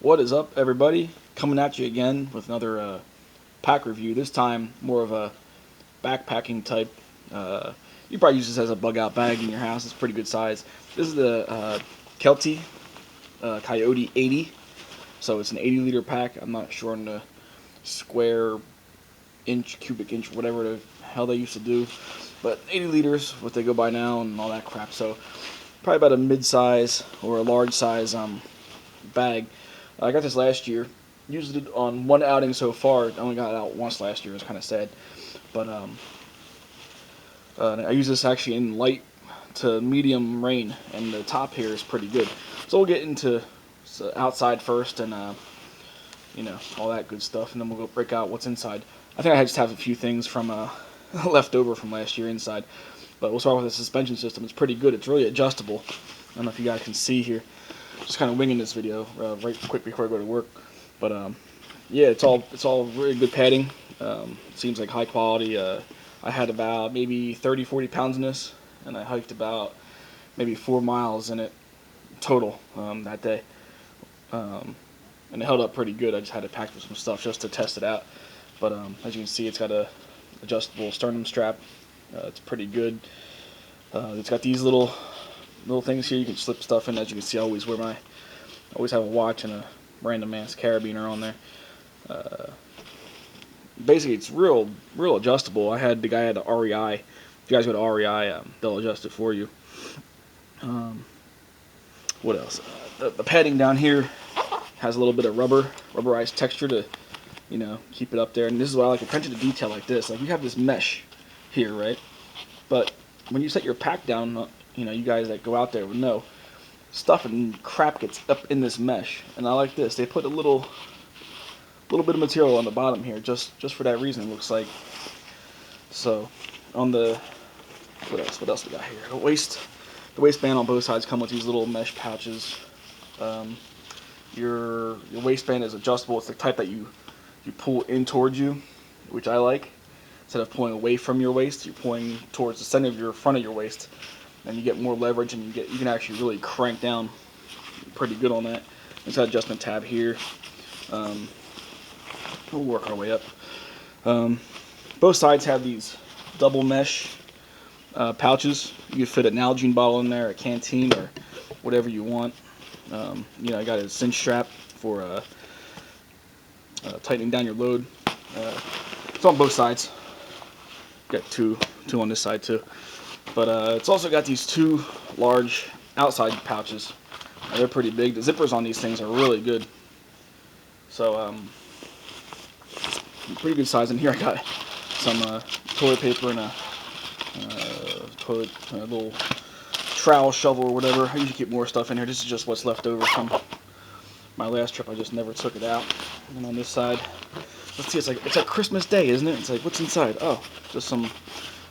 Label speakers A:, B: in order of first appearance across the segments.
A: What is up, everybody? Coming at you again with another pack review. This time, more of a backpacking type. You probably use this as a bug-out bag in your house. It's pretty good size. This is the Kelty Coyote 80. So it's an 80-liter pack. I'm not sure on the square inch, cubic inch, whatever the hell they used to do. But 80 liters, what they go by now, and all that crap. So probably about a mid-size or a large size bag. I got this last year. Used it on one outing so far. I only got it out once last year. It was kind of sad. But I use this actually in light to medium rain, and the top here is pretty good. So we'll get into outside first, and all that good stuff, and then we'll go break out what's inside. I think I just have a few things from left over from last year inside. But we'll start with the suspension system. It's pretty good. It's really adjustable. I don't know if you guys can see here. Just kind of winging this video right quick before I go to work. But yeah, it's all really good padding. Seems like high quality. I had about maybe 30-40 pounds in this, and I hiked about maybe 4 miles in it total that day. And it held up pretty good. I just had to pack with some stuff just to test it out. But as you can see, it's got a adjustable sternum strap. It's pretty good. It's got these little things here you can slip stuff in. As you can see, I always have a watch and a random ass carabiner on there. Basically, it's real adjustable. The guy had the REI. If you guys go to REI, they'll adjust it for you. What else? The padding down here has a little bit of rubberized texture to keep it up there. And this is why I like attention to detail like this. Like, you have this mesh here, right? But when you set your pack down, you guys that go out there would know, stuff and crap gets up in this mesh. And I like this. They put a little bit of material on the bottom here, just for that reason, it looks like. So, on the, what else we got here? The waistband on both sides come with these little mesh pouches. Your waistband is adjustable. It's the type that you pull in towards you, which I like. Instead of pulling away from your waist, you're pulling towards the center of your front of your waist, and you get more leverage, and you can actually really crank down pretty good on that. There's an adjustment tab here. We'll work our way up. Both sides have these double mesh pouches. You can fit an Nalgene bottle in there, a canteen, or whatever you want. I got a cinch strap for tightening down your load. It's on both sides. Got two on this side too. But it's also got these two large outside pouches. They're pretty big. The zippers on these things are really good. So pretty good size. In here I got some toilet paper and a little trowel shovel or whatever. I usually keep more stuff in here. This is just what's left over from my last trip. I just never took it out. And on this side, let's see, it's like Christmas Day, isn't it? It's like, what's inside? Oh,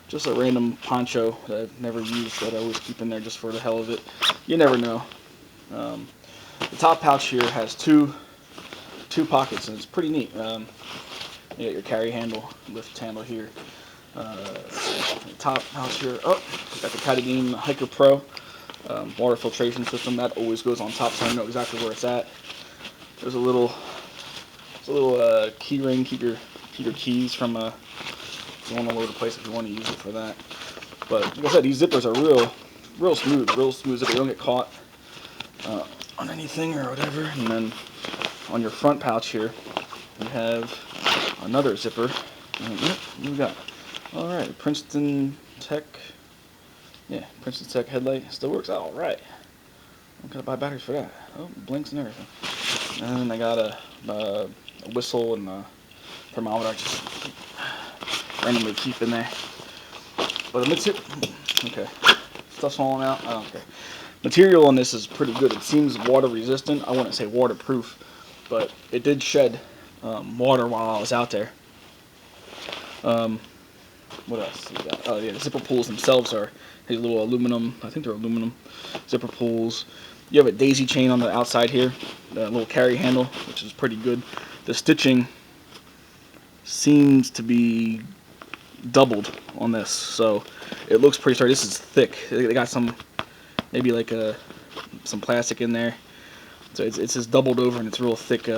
A: just a random poncho that I've never used that I always keep in there just for the hell of it. You never know. The top pouch here has two pockets, and it's pretty neat. You got your carry handle, lift handle here. The top pouch here. Oh, got the Katadyn Hiker Pro water filtration system. That always goes on top, so I know exactly where it's at. There's a little key ring. Keep your keys from going all over the place if you want to use it for that. But like I said, these zippers are real smooth zipper. You don't get caught on anything or whatever. And then on your front pouch here, you have another zipper. What do we got? All right, Princeton Tech headlight still works. All right. I'm gonna buy batteries for that. Oh, it blinks and everything. And then I got a whistle and a thermometer. I just randomly keep in there. But okay, stuff's falling out. I don't care. Material on this is pretty good. It seems water resistant. I wouldn't say waterproof, but it did shed water while I was out there. What else? Oh yeah, the zipper pulls themselves are these little aluminum. I think they're aluminum zipper pulls. You have a daisy chain on the outside here, the little carry handle, which is pretty good. The stitching seems to be doubled on this, so it looks pretty sturdy. This is thick. They got some, maybe like some plastic in there. So it's just doubled over and it's real thick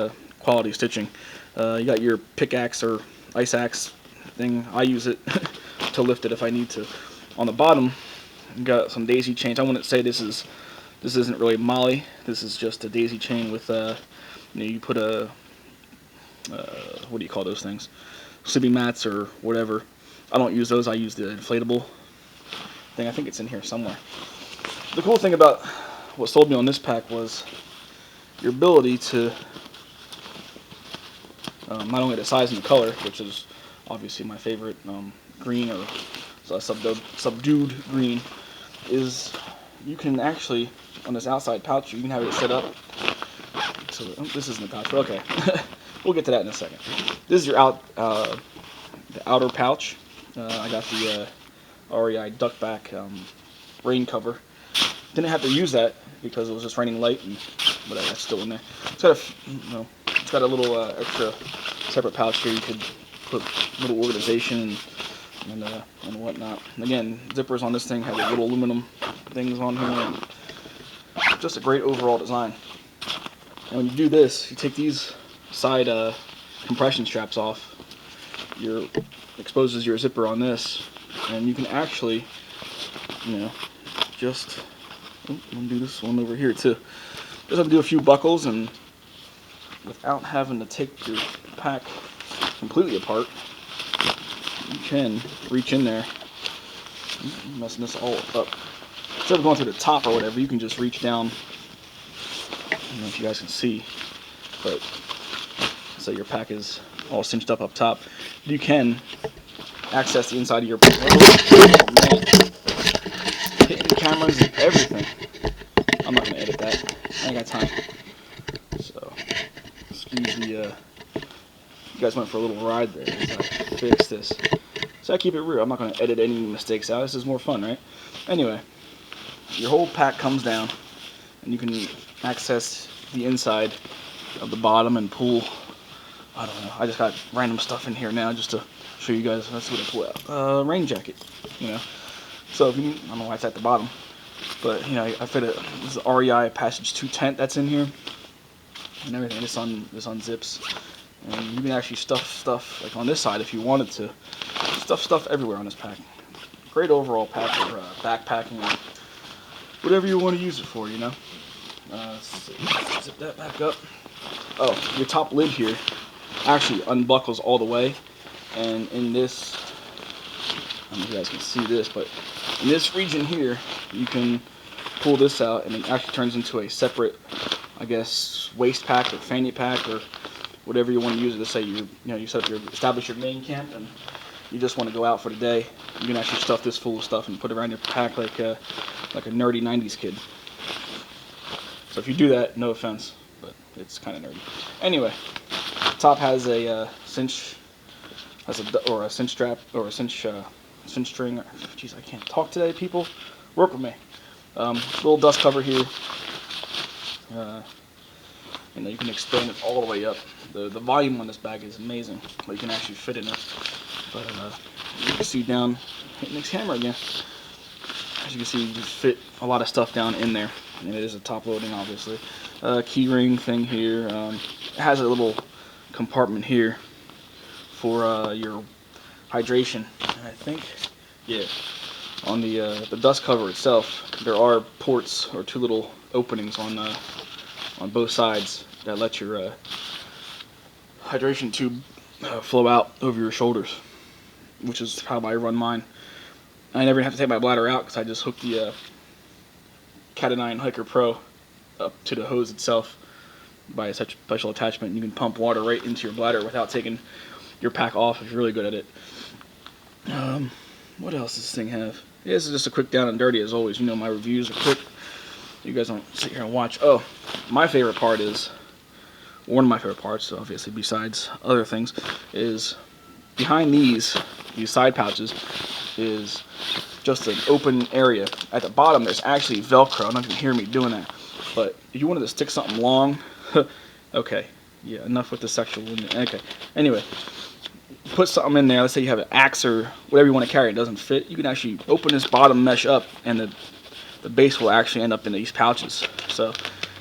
A: quality stitching. You got your pickaxe or ice axe thing. I use it to lift it if I need to. On the bottom, you got some daisy chains. I wouldn't say this isn't really molly. This is just a daisy chain with you put a what do you call those things? Sleeping mats or whatever. I don't use those. I use the inflatable thing. I think it's in here somewhere. The cool thing about what sold me on this pack was your ability to not only the size and the color, which is obviously my favorite, green or subdued green, is you can actually, on this outside pouch, you can have it set up. So this isn't the pouch, but okay. We'll get to that in a second. This is your the outer pouch. I got the REI duckback rain cover. Didn't have to use that because it was just raining light, but that's still in there. It's got a little extra separate pouch here. You could put little organization and whatnot. And again, zippers on this thing have little aluminum things on here. And just a great overall design. And when you do this, you take these side compression straps off. Exposes your zipper on this, and you can actually, just undo this one over here too. Just have to do a few buckles, and without having to take your pack completely apart, you can reach in there. I'm messing this all up. Instead of going through the top or whatever, you can just reach down. I don't know if you guys can see, but so your pack is all cinched up top. You can access the inside of your pack. Oh man, hitting the cameras and everything. I'm not gonna edit that. I ain't got time. So, excuse the. You guys went for a little ride there as I fix this. So I keep it real. I'm not gonna edit any mistakes out. This is more fun, right? Anyway, your whole pack comes down, and you can access the inside of the bottom and pull. I don't know. I just got random stuff in here now just to show you guys. That's what I pull out. Rain jacket, So if you, I don't know why it's at the bottom, but I fit it. This is REI Passage 2 tent that's in here, and everything. This unzips, and you can actually stuff stuff like on this side if you wanted to. Stuff everywhere on this pack. Great overall pack for backpacking or whatever you want to use it for. Let's see. Zip that back up. Oh, your top lid here actually unbuckles all the way, and in this, I don't know if you guys can see this, but in this region here, you can pull this out, and it actually turns into a separate, I guess, waist pack or fanny pack or whatever you want to use it. Let's say you establish your main camp, and you just want to go out for the day. You can actually stuff this full of stuff and put it around your pack like a nerdy '90s kid. So if you do that, no offense, but it's kind of nerdy. Anyway, top has a cinch strap or a cinch string. Jeez, I can't talk today, people. Work with me. Little dust cover here. You can expand it all the way up. The volume on this bag is amazing. But you can actually fit in it. But you can see down, hitting this camera again. As you can see, you can fit a lot of stuff down in there. And it is a top loading, obviously. Key ring thing here. It has a little compartment here for your hydration. And I think, yeah, on the dust cover itself, there are ports or two little openings on both sides that let your hydration tube flow out over your shoulders, which is how I run mine. I never have to take my bladder out because I just hook the Cat 9 Hiker Pro up to the hose itself by a special attachment. You can pump water right into your bladder without taking your pack off if you're really good at it. What else does this thing have? Yeah, this is just a quick down and dirty as always. My reviews are quick. You guys don't sit here and watch. Oh, my favorite part is, one of my favorite parts, obviously besides other things, is behind these side pouches is just an open area. At the bottom there's actually Velcro. I'm not going to hear me doing that. But if you wanted to stick something long, okay, yeah, enough with the sexual. Okay, anyway, put something in there. Let's say you have an axe or whatever you want to carry. It doesn't fit. You can actually open this bottom mesh up, and the base will actually end up in these pouches. So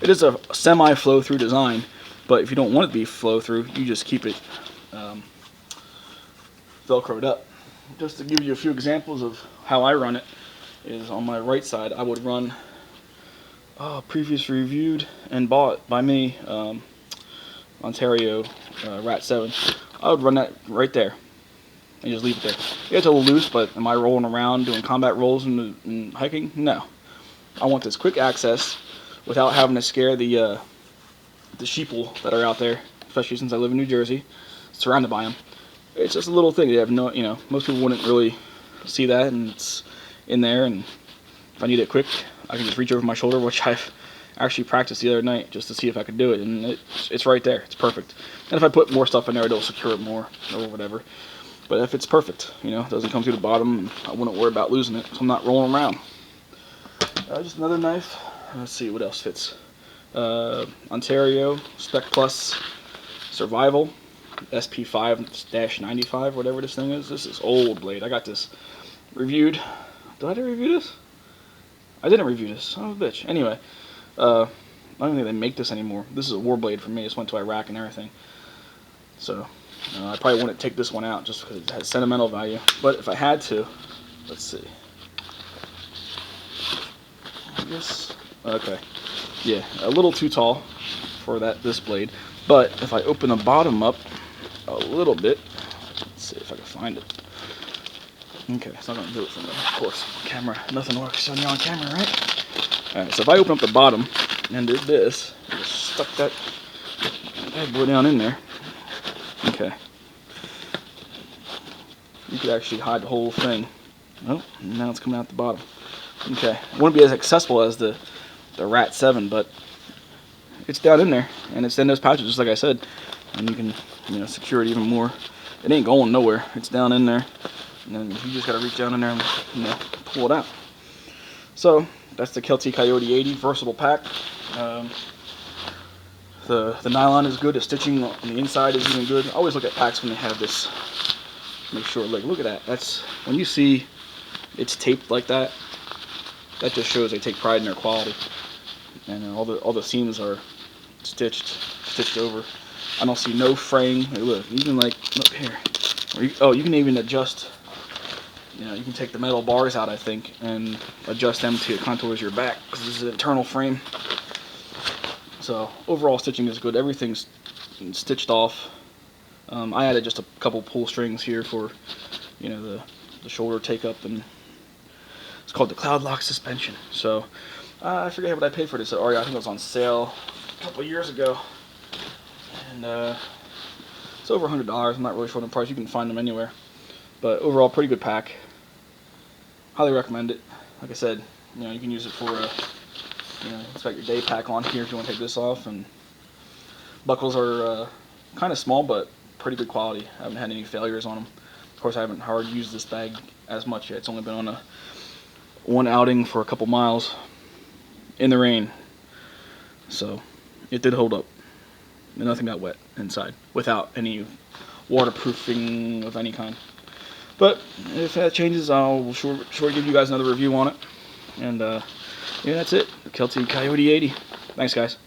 A: It is a semi flow-through design, but if you don't want it to be flow-through, you just keep it Velcroed up. Just to give you a few examples of how I run it, is on my right side I would run previously reviewed and bought by me Ontario Rat 7. I would run that right there and just leave it there. Yeah, it's a little loose, but am I rolling around doing combat rolls and hiking? No. I want this quick access without having to scare the sheeple that are out there, especially since I live in New Jersey, surrounded by them. It's just a little thing. They have no, most people wouldn't really see that, and it's in there. And if I need it quick, I can just reach over my shoulder, which I've actually practiced the other night just to see if I could do it, and it's right there. It's perfect. And if I put more stuff in there, it'll secure it more or whatever. But if it's perfect, it doesn't come through the bottom, I wouldn't worry about losing it, so I'm not rolling around. Just another knife. Let's see what else fits. Ontario Spec Plus Survival SP5-95, whatever this thing is. This is old blade. I got this reviewed. Did I review this? I didn't review this. Son of a bitch. Anyway, I don't think they make this anymore. This is a war blade for me. This went to Iraq and everything. So I probably wouldn't take this one out just because it has sentimental value. But if I had to, let's see. I guess, okay. Yeah, a little too tall for this blade. But if I open the bottom up a little bit, let's see if I can find it. Okay, it's not going to do it for me, of course. Camera, nothing works when you're on camera, right? Alright, so if I open up the bottom and did this, just stuck that bad boy down in there. Okay. You could actually hide the whole thing. Oh, now it's coming out the bottom. Okay, it wouldn't be as accessible as the Rat 7, but it's down in there, and it's in those pouches, just like I said. And you can, secure it even more. It ain't going nowhere. It's down in there, and then you just gotta reach down in there and, pull it out. So that's the Kelty Coyote 80 versatile pack. The nylon is good. The stitching on the inside is even good. I always look at packs when they have this. Make sure, look at that. That's when you see it's taped like that. That just shows they take pride in their quality. And all the seams are stitched over. I don't see no fraying. Hey, look, even look here. You can even adjust. You can take the metal bars out, I think, and adjust them to contours of your back because this is an internal frame. So overall stitching is good. Everything's stitched off. I added just a couple pull strings here for, the shoulder take up, and it's called the Cloud Lock suspension. So I forget what I paid for this at Aria. I think it was on sale a couple years ago, and it's over $100. I'm not really sure on the price. You can find them anywhere, but overall pretty good pack. Highly recommend it. Like I said, you can use it for it's got your day pack on here if you want to take this off, and buckles are kind of small but pretty good quality. I haven't had any failures on them. Of course, I haven't hard used this bag as much yet. It's only been on one outing for a couple miles in the rain, so it did hold up. And nothing got wet inside without any waterproofing of any kind. But if that changes, I'll sure give you guys another review on it. And yeah, that's it. The Kelty Coyote 80. Thanks, guys.